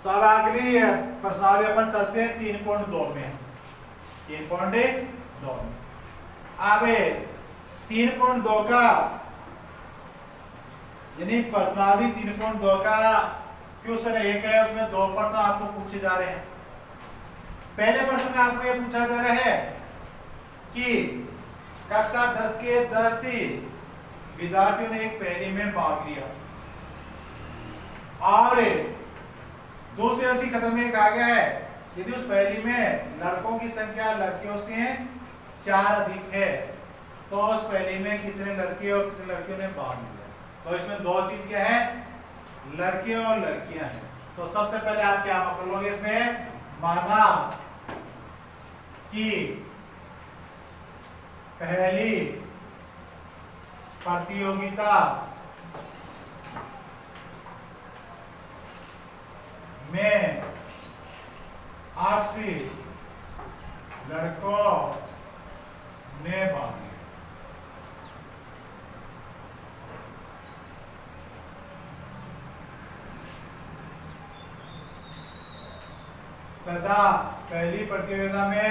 तो अब अगली प्रश्नावली अपन चलते हैं 3.2 में। 3.2 में अब 3.2 का यानी प्रश्नावली 3.2 का क्वेश्चन एक है, उसमें 2 प्रश्न आपको पूछे जा रहे हैं। पहले प्रश्न में आपको यह पूछा जा रहा है कि कक्षा 10 के 10 विद्यार्थियों ने एक पहेली में भाग लिया और दूसरे उसी कदम में कहा गया है यदि उस पहेली में लड़कों की संख्या लड़कियों से 4 अधिक है तो उस पहेली में कितने लड़के और कितने लड़कियों ने भाग लिया। तो इसमें दो चीज क्या है, लड़के और लड़कियां हैं। तो सबसे पहले आप क्या कर लोगे, इसमें माना कि पहली प्रतियोगिता में 80 लड़कों ने भाग लिया। तथा पहली प्रतियोगिता में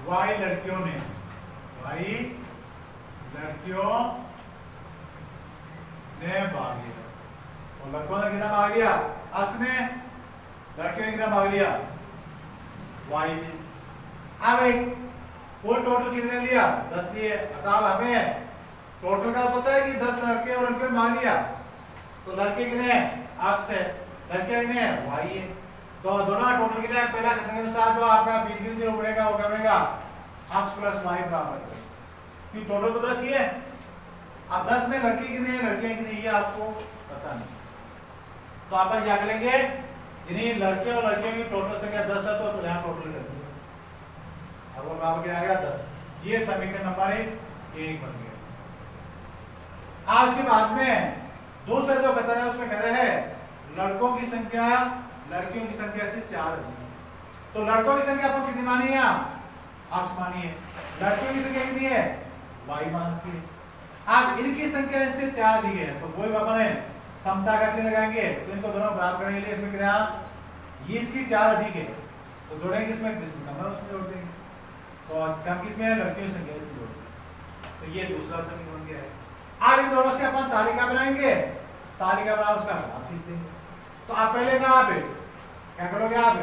Y लड़कियों ने भाग लिया। और लड़कों ने कितना भाग लिया, अर्थ में लड़कियों ने कितना भाग लिया, Y ने। अब एक वो टोटल कितने लिया, 10 लिए। अब हमें टोटल का पता है कि 10 लड़के और लड़कियों ने भाग लिया। तो लड़के कितने अक्ष है, लड़के कितने Y है। तो दोनों टोटल कितना है, पहला कथन के अनुसार जो आपका बीच में उभरेगा वो करेगा x + y बराबर 10, क्योंकि टोटल तो 10 ही है। अब 10 में लड़के कितने हैं, लड़कियां कितनी, ये आपको पता नहीं। तो आप क्या करेंगे, यानी लड़के और लड़कियों की टोटल संख्या 10 है तो यहाँ टोटल कर दिया। अब वो बराबर क्या आ गया 10। ये समीकरण नंबर 1 बन गया। आज के बाद में दूसरा जो कथन है उसमें कह रहे हैं लड़कों की संख्या लड़कियों की संख्या से 4 अधिक है। तो लड़कों की संख्या अपन कितनी मानी है, x मानी है। लड़कियों की संख्या कितनी है, y मानती है। अब इनकी संख्या इससे 4 अधिक है तो वही अपन समता का चिन्ह लगाएंगे तो इनको दोनों बराबर करने के लिए इसमें क्या, ये इसकी 4 अधिक है तो जोड़ेंगे, इसमें कम है उसमें जोड़ देंगे। तो कम किसमें है, लड़कियों की संख्या इसमें जोड़ देंगे। तो ये दूसरा समीकरण बन गया है। अब इन दोनों से अपन तालिका बनाएंगे, तालिका बना उसका घात खींच देंगे। तो आप पहले का आप क्या करोगे, आप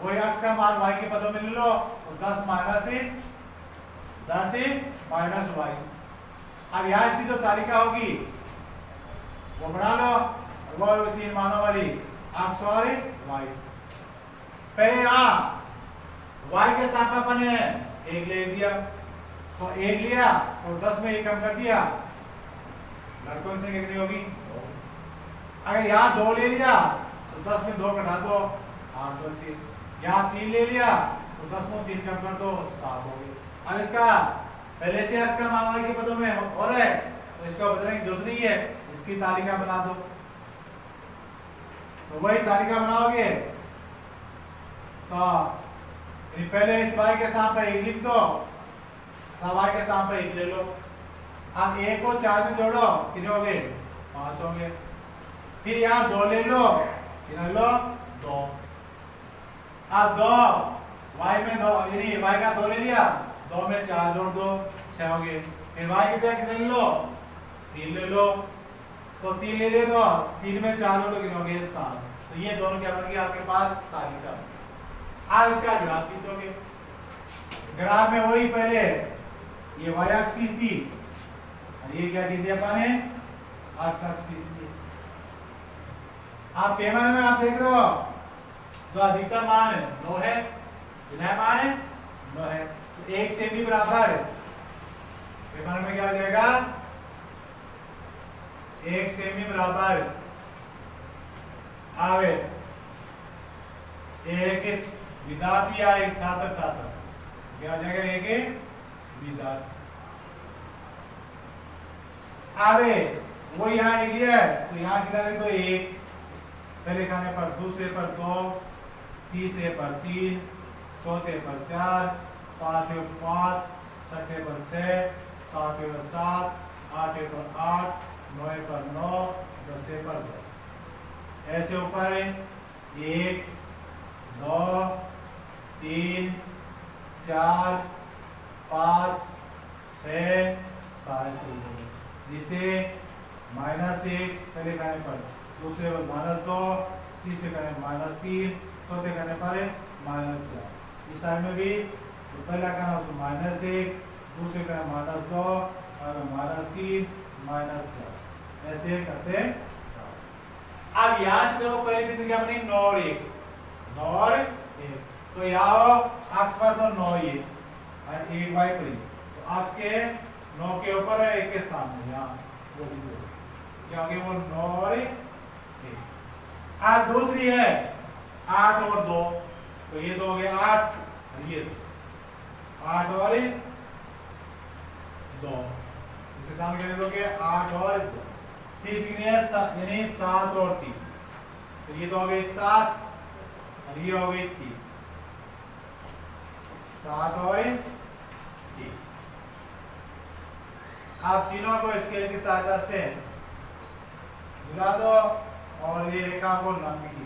वही x का मान y के पदों में ले लो और 10 माइनस y। अब यहाँ इसकी जो तालिका होगी वो बना लो, वो 3 मानों वाली x और y। पहले यहाँ y के स्थान पर अपन ने 1 ले दिया, तो 1 लिया और 10 में 1 कम कर दिया, लड़कों से कितनी होगी। अगर यहाँ 2 ले लिया तो 10 में 2 घटा दो 8 बच गए। यहाँ 3 ले लिया तो 10 में 3 कम कर दो 7 हो गए। अब इसका पहले से x का मान y के पदों में और है तो इसका बदलने की जरूरत नहीं है, इसकी तालिका बना दो। तो वही तालिका बनाओगे तो पहले इस y के स्थान पर 1 लिख दो, तब y के स्थान पर 1 ले लो। अब 1 को 4 में जोड़ो, कितने हो गए, 5 होंगे। फिर यहाँ 2 ले लो, कितने लो, 2। अब 2 y में 2 यानी y का 2 ले लिया, 2 में 4 जोड़ दो 6 हो गए। फिर y की जगह कितने ले लो, 3 ले लो, तो 3 ले ले, तो 3 में 4 जोड़ो, कितने हो गए, 7। तो ये दोनों क्या बन गया आपके पास तालिका। अब इसका ग्राफ खींचोगे, ग्राफ में वही पहले ये y अक्ष खींच दी और ये क्या खींच दिया अपन ने, x अक्ष खींच दी। आप पैमाने में आप देख रहे हो जो अधिकतम मान 9 है, कितना मान है 9 है, तो 1 से भी बराबर पैमाने में क्या हो जाएगा, 1 से भी बराबर आवे एक विद्यार्थी या एक छात्र क्या हो जाएगा, एक विद्यार्थी आवे। वो यहाँ एक लिया है तो यहाँ कितना तो 1, पहले खाने पर, दूसरे पर 2, तीसरे पर 3, चौथे पर 4, पांचवें पर 5, छठे पर 6, सातवें पर 7, आठवें पर 8, नौवें पर 9, 10वें पर 10। ऐसे ऊपर 1 2 3 4 5 6 7 नीचे -1 पहले खाने पर, दूसरे पर -2, तीसरे खाने -3, चौथे खाने पर -4। इस साइड में भी तो पहला खाना उसको -1, दूसरे खाने -2 और -3 -4, ऐसे करते। अब यहाँ से देखो पहले बिंदु क्या बनी, 9 और 1, 9 और 1, तो यहाँ अक्ष पर तो 9 ये और 1 y पर, तो अक्ष के 9 के ऊपर है 1 के सामने, यहाँ वो बिंदु क्योंकि वो 9 और 1। अब दूसरी है 8 और 2, तो ये तो हो गया 8 और ये 8 और 2, इसके सामने क्या दोगे 8 और 2। तीसरी है यानी 7 और 3, तो ये तो हो गई 7 और ये हो गई 3, 7 और 3। आप तीनों को स्केल की सहायता से मिला दो और ये रेखा को लंबी की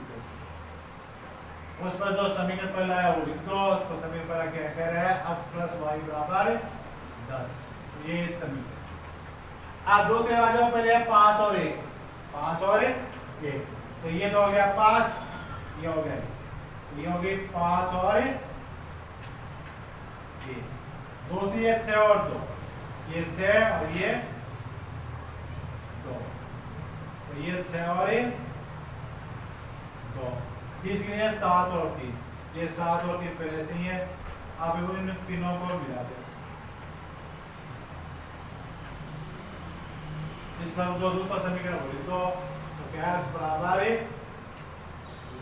उस पर जो समीकरण पहला है वो लिख दो, तो समीकरण पहला क्या कह रहा है, x प्लस वाई बराबर 10, तो ये समीकरण। अब दूसरे आ जाओ, पहले 5 और 1, 5 और 1, तो ये तो हो गया 5, ये हो गया, ये हो गई 5 और 1। दूसरी है 6 और 2, ये 6 और ये 2, तो ये 6 और 1 2। तीसरी है 7 और 3, ये 7 और 3 पहले से ही है, आप इन तीनों को मिला दो। इस पर जो दूसरा समीकरण बोले तो क्या x बराबर है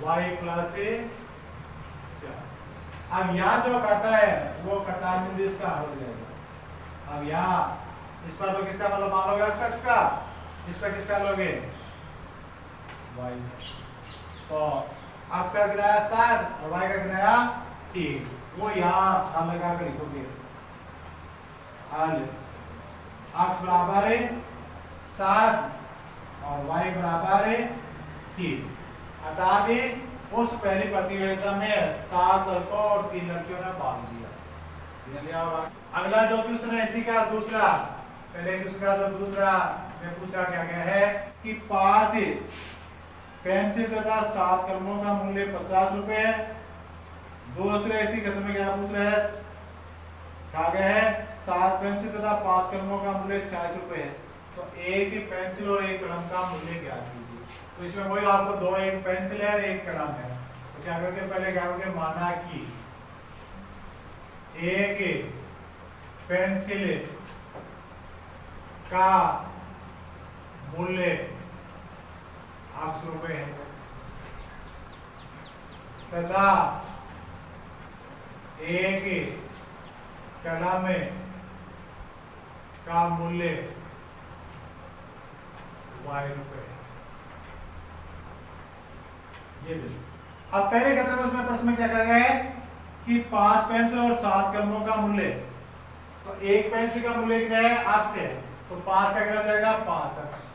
y प्लस 4। अब यहाँ जो कटा है वो कटा बिंदु इसका हल हो जाएगा। अब यहाँ इस पर तो किसका मतलब मान लोगे, x का, इस पर किसका लोगे y, तो x का किराया 7 और y का किराया 3, वो यहाँ हम लगा कर लिखोगे हल। x बराबर है 7 और y बराबर है 3, हटा दे उस पहली प्रतियोगिता में 7 लड़कों और 3 लड़कियों ने भाग लिया। अगला जो क्वेश्चन है इसी का दूसरा, पहले क्वेश्चन का जो दूसरा में पूछा क्या गया है कि 5 पेंसिल तथा 7 कलमों का मूल्य 50 रुपए है। दूसरे इसी खत्म में क्या पूछ रहे हैं, कहा गया है 7 पेंसिल तथा 5 कलमों का मूल्य 40 रुपए है, तो एक पेंसिल और एक कलम का मूल्य ज्ञात कीजिए। तो इसमें वही आपको दो, एक पेंसिल है और एक कलम है, तो क्या करते पहले क्या करते, माना कि एक पेंसिल का मूल्य 8 रुपए है तथा एक कलम का मूल्य y रुपए। ये अब पहले कदम में उसमें प्रश्न में क्या कर रहा है कि 5 पेंसिल और 7 कलमों का मूल्य, तो एक पेंसिल का मूल्य कितना है 8 है, तो 5 का कितना जाएगा 5x।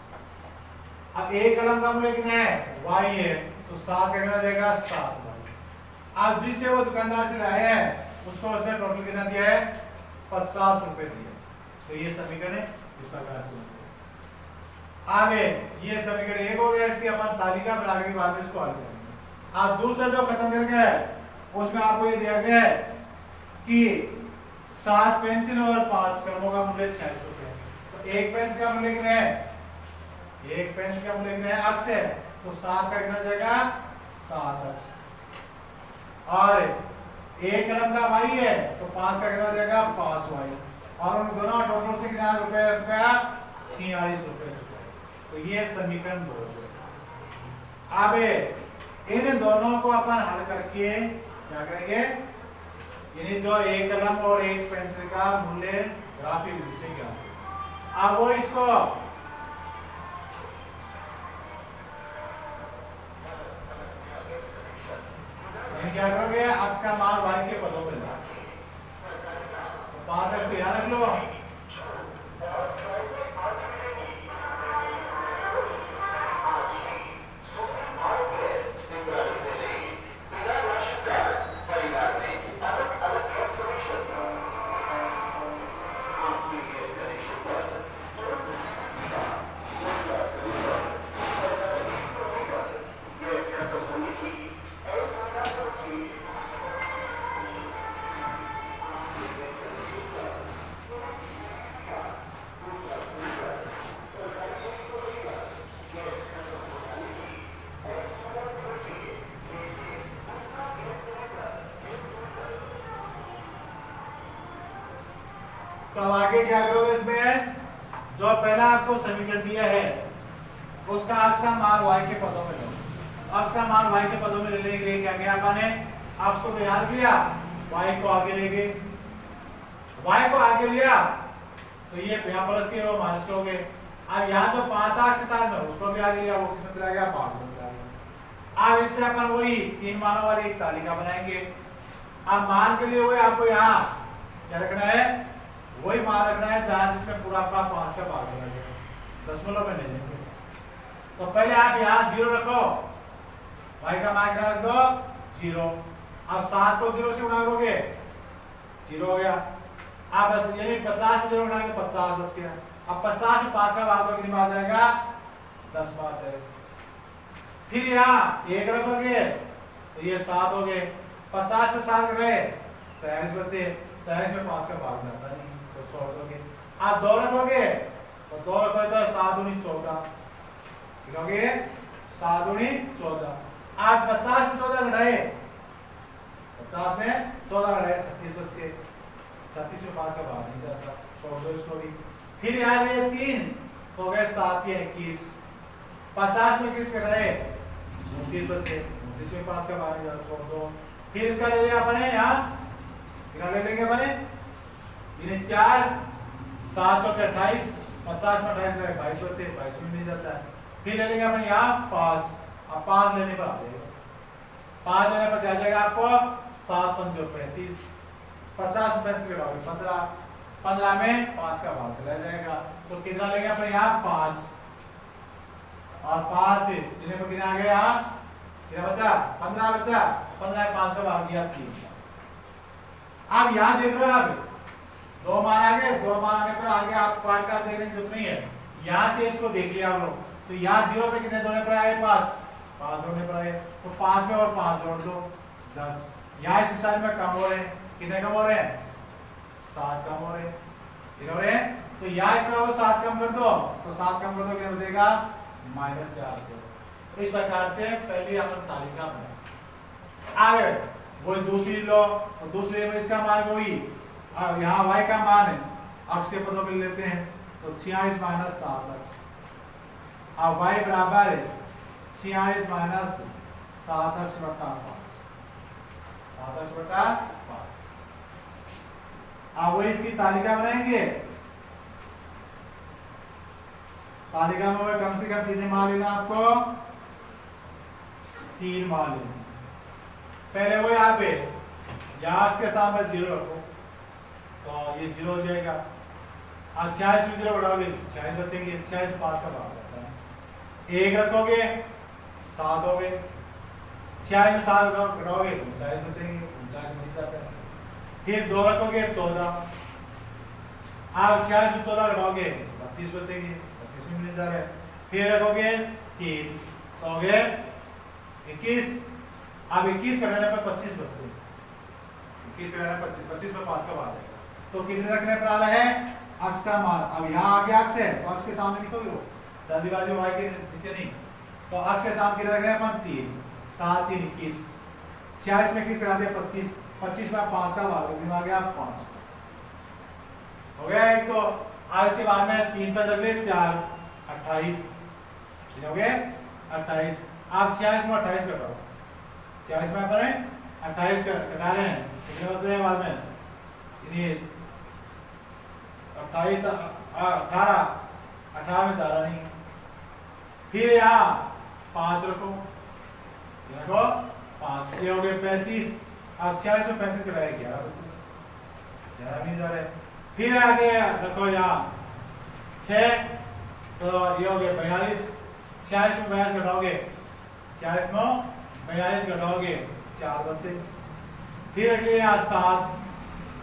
अब एक कलम का मूल्य कितना है y है, तो 7 का कितना जाएगा 7y। अब जिससे वो दुकानदार से लाए हैं उसको उसने टोटल कितना दिया है 50 रुपए दिए, तो ये समीकरण है इस प्रकार से। आगे ये समीकरण एक हो गया, इसकी अपन तालिका बनाने के बाद इसको हल करेंगे। अब दूसरा जो खत्म कर गया है उसमें आपको ये दिया गया है कि 7 पेंसिल और 5 कलमों का मूल्य 46 रुपए है, तो एक पेंसिल का मूल्य कितना है, एक पेंसिल का मूल्य कितना है x है, तो 7 का कितना जाएगा 7x, और एक कलम का y है तो 5 का कितना जाएगा 5y, और उन दोनों टोटल से कितना रुपए 46 रुपए। तो ये समीकरण 2 है। अब इन दोनों को अपन हल करके क्या करेंगे, यानी जो एक कलम और एक पेंसिल का मूल्य ग्राफिक विधि से क्या, अब वो इसको क्या करोगे, x का मान y के पदों में ला, तो 5x तो याद रख लो, आगे क्या करोगे इसमें, जो पहला आपको समीकरण दिया है उसका अक्ष का मान y के पदों में लो। अक्ष का मान y के पदों में ले लेंगे। क्या किया आपने, अक्ष को तो याद किया, y को आगे ले गए। y को आगे लिया तो ये यहाँ प्लस के और माइनस के हो गए। अब यहाँ जो 5 था अक्ष साथ में उसको भी आगे लिया, वो किसमें चला गया, 5 में चला गया। अब इससे अपन वही 3 मानों वाली एक तालिका बनाएंगे। अब मान के लिए वही आपको यहाँ क्या रखना है, वही मान रखना है जहाँ जिसमें पूरा आपका 5 का भाग होना चाहिए, दशमलव में नहीं लेंगे। तो पहले आप यहाँ 0 रखो, y का मान क्या रख दो 0। अब 7 को 0 से गुणा करोगे 0 हो गया। अब यानी 50 में 0 गुणा करोगे 50 बच गया। अब 50 में 5 का भाग दो कितनी बार आ जाएगा, 10 बार है। फिर यहाँ 1 रखोगे तो ये 7 हो गए। 50 में 7 गए 43 बचे, 43 में 5 का भाग जाता नहीं तो छोड़ दोगे। आप 2 रखोगे तो 2 रखोगे तो 7 दूनी 14, लिखोगे 7 दूनी 14। आप 50 में 14 घटाए, 50 में 14 घटाए 36 बच के, 36 में 5 का भाग नहीं जाता, छोड़ दो इसको भी। फिर यहाँ ये 3 हो गए 7 या 21, 50 में 21 घटाए 29 बचे, 29 में 5 का भाग नहीं जाता, छोड़ दो। फिर इसका ले लिया अपने यहाँ कितना ले लेंगे अपने, इन्हें 4 7 चौके 28, 50 में 28 में 22 बचे, 22 में नहीं जाता है। फिर ले लेंगे अपने यहाँ 5, अब 5 लेने पर आ जाएगा, 5 लेने पर क्या जाएगा आपको 7 5 35, 50 में 35 घटाओगे 15, 15 में 5 का भाग चला जाएगा तो कितना लेंगे अपने यहाँ 5, और 5 लेने पर कितना आ गया, कितना बचा 15 बचा, 15 में 5 का भाग दिया 3। अब यहाँ देख रहे हो आप 2 मान आ गए, 2 मान आने पर आगे आप पार्ट का देखने की जरूरत नहीं है, यहाँ से इसको देख लिया हम लोग। तो यहाँ 0 पे कितने जोड़ने पर आए 5 जोड़ने पर आए, तो 5 में और 5 जोड़ दो 10। यहाँ इस साइड में कम हो रहे हैं, कितने कम हो रहे हैं 7 कम हो रहे हैं, कितने हो रहे हैं, तो यहाँ इसमें वो 7 कम कर दो, तो 7 कम कर दो कितना बचेगा -4। इस प्रकार से पहली अपन तालिका बनाए। आगे वो दूसरी लो, और दूसरे में इसका मान वही, अब यहाँ y का मान है अक्ष के पदों में लेते हैं तो 46 - 7 अक्ष। अब y बराबर है 46 - 7 अक्ष बटा 5, 7 अक्ष बटा 5। अब वो इसकी तालिका बनाएंगे। तालिका में कम से कम कितने मान लेना आपको, 3 मान लेना। पहले वो यहाँ पे यहाँ के सामने 0 रखो तो ये 0 हो जाएगा। अब 46 में 0 बढ़ाओगे 46 बचेंगे, 46 में 5 का भाग जाता है। 1 रखोगे 7 हो गए, 46 में 7 घटाओगे 39 बचेंगे, 39 मिल जाता है। फिर 2 रखोगे 14, आप 46 में 14 घटाओगे 32 बचेंगे, 32 में मिल जा रहा है। फिर रखोगे 3 तो हो गए 21। अब 21 घटाने पर 25 बचते हैं, 21 घटाने पर 25 में 5 का भाग आएगा तो कितने रखने पर आ रहा है अक्ष का मान। अब यहाँ आगे अक्ष है तो अक्ष के सामने लिखोगे, वो जल्दीबाजी y के नीचे नहीं, तो अक्ष के सामने कितने रखने हैं अपन 3, 7 3 21, 46 में 21 घटा दिया 25, 25 में 5 का भाग कितना आ गया 5 हो गया एक। तो आज इसके बाद में 3 पर रख ले 4 28 हो गए 28। आप 46 में 28 घटाओ, 40 में अपन 28 घटा रहे हैं, कितने बच रहे हैं बाद में 28 18 में 4 नहीं। फिर यहाँ 5 रखो 5, ये हो गए 35। अब 46 में 35 घटाए 11 बचे, 11 नहीं जा रहे। फिर आगे रखो यहाँ 6 तो ये हो गए 42, 46 में 42 घटाओगे, 46 में 42 घटाओगे 4 बचे। फिर अगले यहाँ 7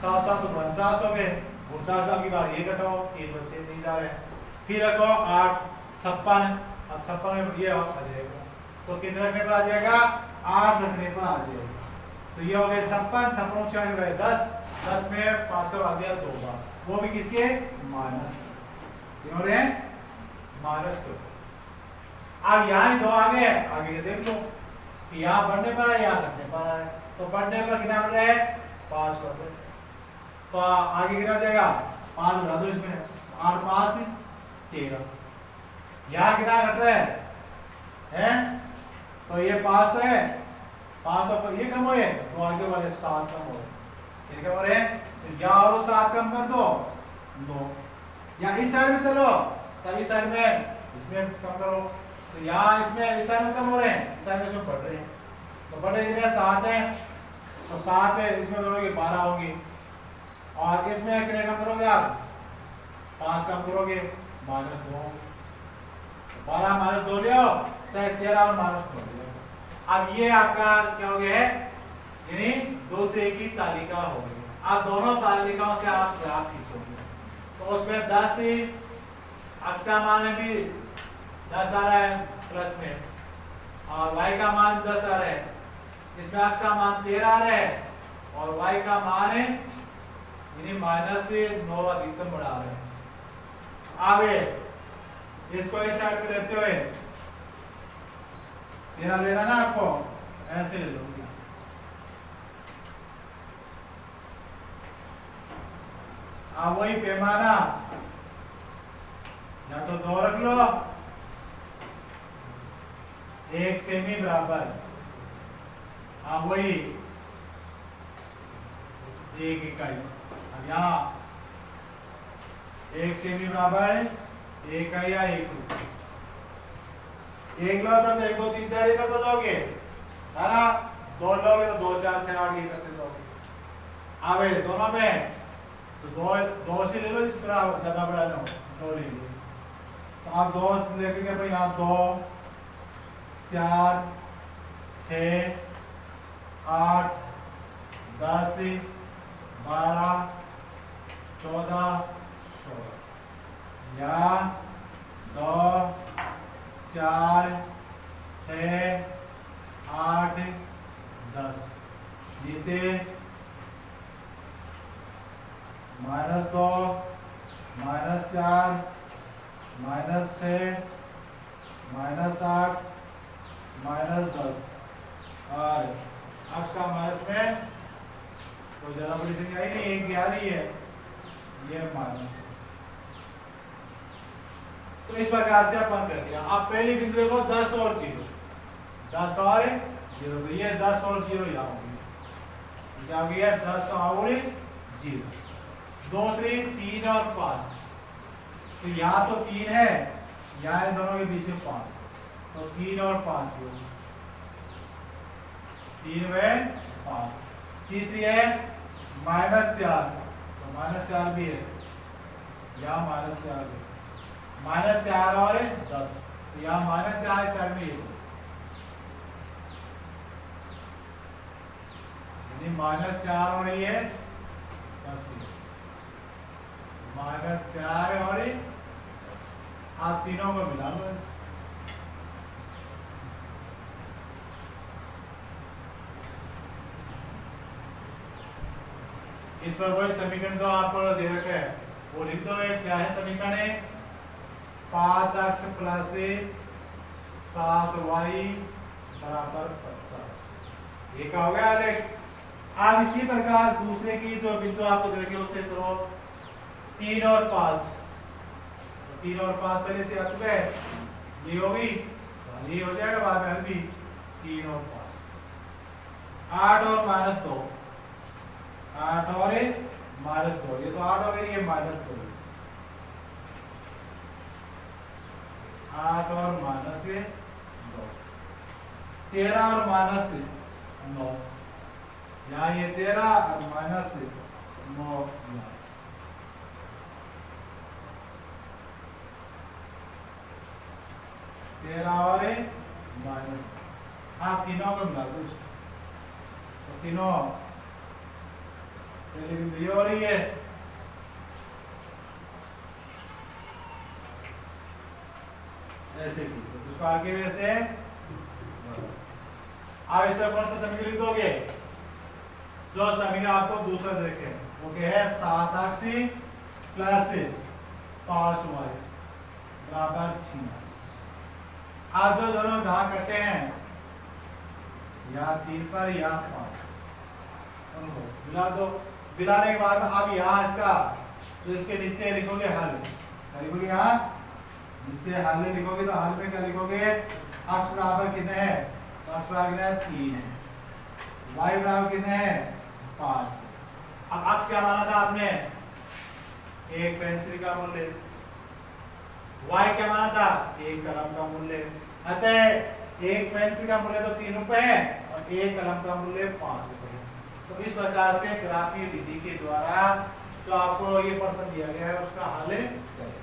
7 7 तो 49 हो गए, 49 की बार ये घटाओ 3 बचे नहीं जा रहे। फिर रखो 8 56, अब 56 में ये आ जाएगा तो कितने रखने पर आ जाएगा 8 रखने पर आ जाएगा। तो ये हो गए 56, 56 6 गए 10, 10 में 5 का भाग दिया 2 बार, वो भी किसके माइनस, किन्होंने माइनस को। अब यहाँ ही 2 आ गए, आगे के देख लो कि यहाँ बढ़ने पर है यहाँ घटने पर है, तो बढ़ने पर कितना बढ़ रहा है 5 बढ़ रहा है, तो आगे कितना हो जाएगा 5 बढ़ा दो इसमें, 8 5 13। यहाँ कितना घट रहा है? तो ये 5 तो है, 5 तो ये कम हुए तो आगे वाले 7 कम हो, ये क्या हो रहे हैं? तो या और 7 कम कर दो 2, या इस साइड में चलो तो इस साइड में इसमें कम करो, तो यहाँ इसमें इस साइड में कम हो रहे हैं, इस साइड में इसमें बढ़ रहे हैं, तो बढ़े कितने 7 है, तो 7 है इसमें करोगे 12 होगी, और इसमें कितने कम करोगे आप? 5 कम करोगे -2, 12 -2 ले आओ, चाहे 13 और -2 ले आओ। अब ये आपका क्या हो गया है? यानी 2 से 1 की तालिका हो गई। अब दोनों तालिकाओं से आप ग्राफ खींचोगे तो उसमें 10 ही x का मान है भी 10 आ रहा है प्लस में, और y का मान 10 आ रहा है, इसमें x का मान 13 आ रहा है, और y का मान है यानी -9 अधिकतम बढ़ा रहे हैं। अब इसको इस साइड पे लेते हुए 13 लेना ना आपको, ऐसे ले लो, अब वही पैमाना या तो 2 रख लो, 1 सेमी बराबर, अब वही 1 इकाई, अब यहाँ 1 सेमी बराबर 1 इकाई या 1 रुपये, 1 लो तो 1 2 3 4 कर दोगे, है ना? 2 लोगे तो 2 4 6 8 करते दोगे। अब दोनों में तो 2 से ले लो, जिस पर ज्यादा बड़ा लो 2 ले लो, तो आप 2 लेके भाई यहाँ 2 4 6 8 10 12 14 16, या 2 4 6 8 10, नीचे -2 -4 -6 -8 -10, और अक्ष का माइनस में कोई ज्यादा बड़ी संख्या ही नहीं, 1 भी आ रही है, ये माइनस। तो इस प्रकार से अपन कर दिया। अब पहली बिंदु देखो 10 और 0, 10 और 0, तो ये 10 और 0 यहाँ हो गया, क्या हो गया? 10 और 0। दूसरी 3 और 5, तो यहाँ तो 3 है, यहाँ इन दोनों के बीच में 5, तो 3 और 5 हो, 3 में 5। तीसरी है -4, तो -4 भी है, यहाँ -4 है, -4 और 10, तो यहाँ -4 इस साइड में ये 10, यानी -4 और ये 10, -4 और आप तीनों को मिला लो, इस पर वही समीकरण जो आपको दे रखा है वो लिख दो। क्या है समीकरण? है 5x + 7y = 50। ये क्या हो गया आलेख? आप इसी प्रकार दूसरे की जो बिंदु आपको दे रखे उसे करो 3 और 5, तो 3 और 5 पहले से आ चुका है, ये होगी, ये हो जाएगा बाद में भी 3 और 5, 8 और -2, 8 और -2, ये तो 8 हो गई, ये -2, 8 और -2, 13 और -9, यहाँ ये 13 और -9, 13 और माइनस, आप तीनों को मिला दो, तो तीनों पहले बिंदु ये हो रही है, ऐसे की, तो उसको आगे वैसे आप इस पर कौन सा समीकरण लिख दोगे? जो समीकरण आपको दूसरा देखे वो क्या है? 7x + 5y = 6। आप जो दोनों घात करते हैं या 3 पर या 5 मिला दो। मिलाने के बाद अब यहाँ इसका तो इसके नीचे लिखोगे हल, क्या लिखोगे यहाँ नीचे हल लिखोगे, तो हल में क्या लिखोगे, x बराबर कितने हैं, तो x बराबर कितना है 3 है, y बराबर कितने हैं 5। अब x क्या माना था आपने, एक पेंसिल का मूल्य, y क्या माना था, एक कलम का मूल्य। अतः एक पेंसिल का मूल्य तो 3 रुपए है और एक कलम का मूल्य 5 रुपए है। तो इस प्रकार से ग्राफीय विधि के द्वारा जो आपको ये प्रश्न दिया गया है उसका हल करें।